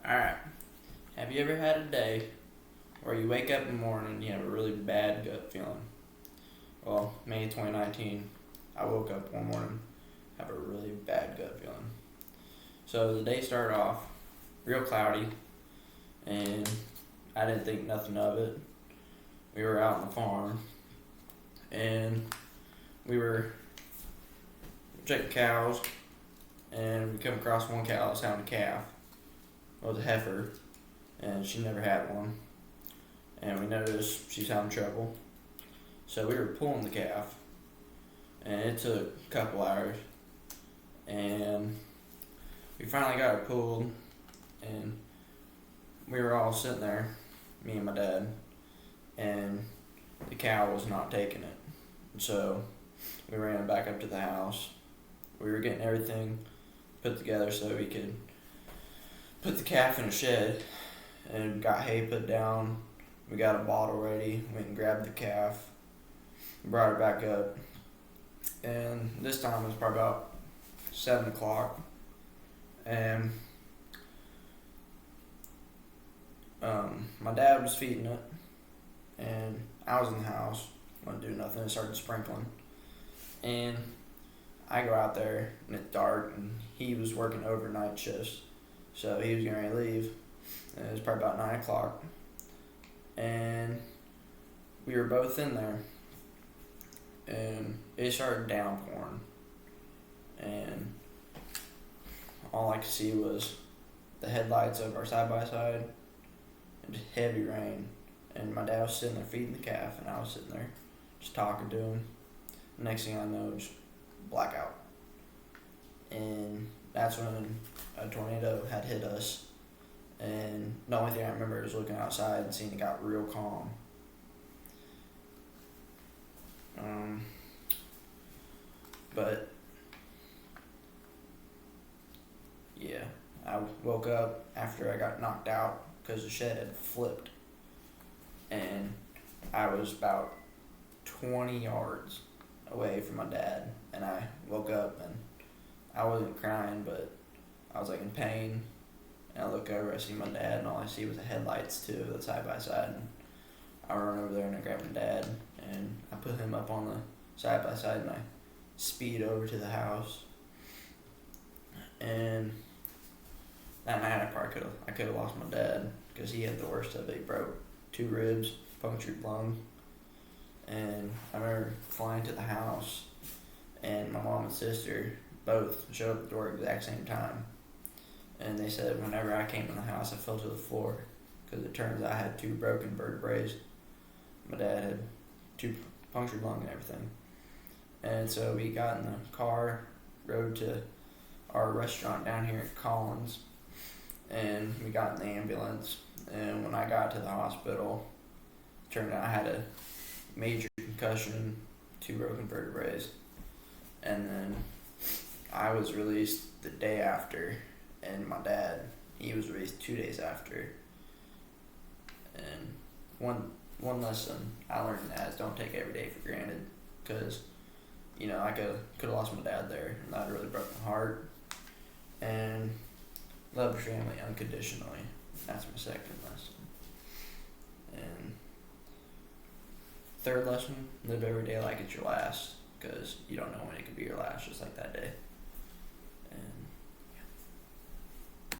Alright, have you ever had a day where you wake up in the morning and you have a really bad gut feeling? Well, May 2019, I woke up one morning, have a really bad gut feeling. So the day started off real cloudy, and I didn't think nothing of it. We were out on the farm, and we were checking cows, and we come across one cow that was having a calf. It was a heifer, and she never had one. And we noticed she's having trouble. So we were pulling the calf, and it took a couple hours. And we finally got her pulled, and we were all sitting there, me and my dad, and the cow was not taking it. So we ran back up to the house. We were getting everything put together so we could put the calf in a shed, and got hay put down. We got a bottle ready, went and grabbed the calf, brought her back up, and this time it was probably about 7 o'clock, and my dad was feeding it, and I was in the house, wasn't doing nothing. It started sprinkling, and I go out there, and it's dark, and he was working overnight shifts, so he was getting ready to leave, and it was probably about 9 o'clock, and we were both in there, and it started downpouring, and all I could see was the headlights of our side-by-side, and just heavy rain, and my dad was sitting there feeding the calf, and I was sitting there just talking to him. Next thing I know, just blackout, and that's when a tornado had hit us, and the only thing I remember is looking outside and seeing it got real calm. But yeah, I woke up after I got knocked out because the shed had flipped, and I was about 20 yards away from my dad, and I woke up, and I wasn't crying, but I was like in pain, and I look over, I see my dad, and all I see was the headlights too, the side by side, and I run over there and I grab my dad, and I put him up on the side by side, and I speed over to the house, and that night I could have lost my dad, because he had the worst of it. He broke 2 ribs, punctured lung, and I remember flying to the house, and my mom and sister both showed up at the door at the exact same time, and they said whenever I came in the house I fell to the floor, because it turns out I had 2 broken vertebrae. My dad had 2 punctured lung and everything. And so we got in the car, rode to our restaurant down here at Collins, and we got in the ambulance, and when I got to the hospital, it turned out I had a major concussion, 2 broken vertebrae, and then I was released the day after, and my dad, he was released 2 days after. And one lesson I learned in that is don't take every day for granted, because I could have lost my dad there, and that really broke my heart. And love your family unconditionally. That's my second lesson. And third lesson, live every day like it's your last, because you don't know when it could be your last, just like that day.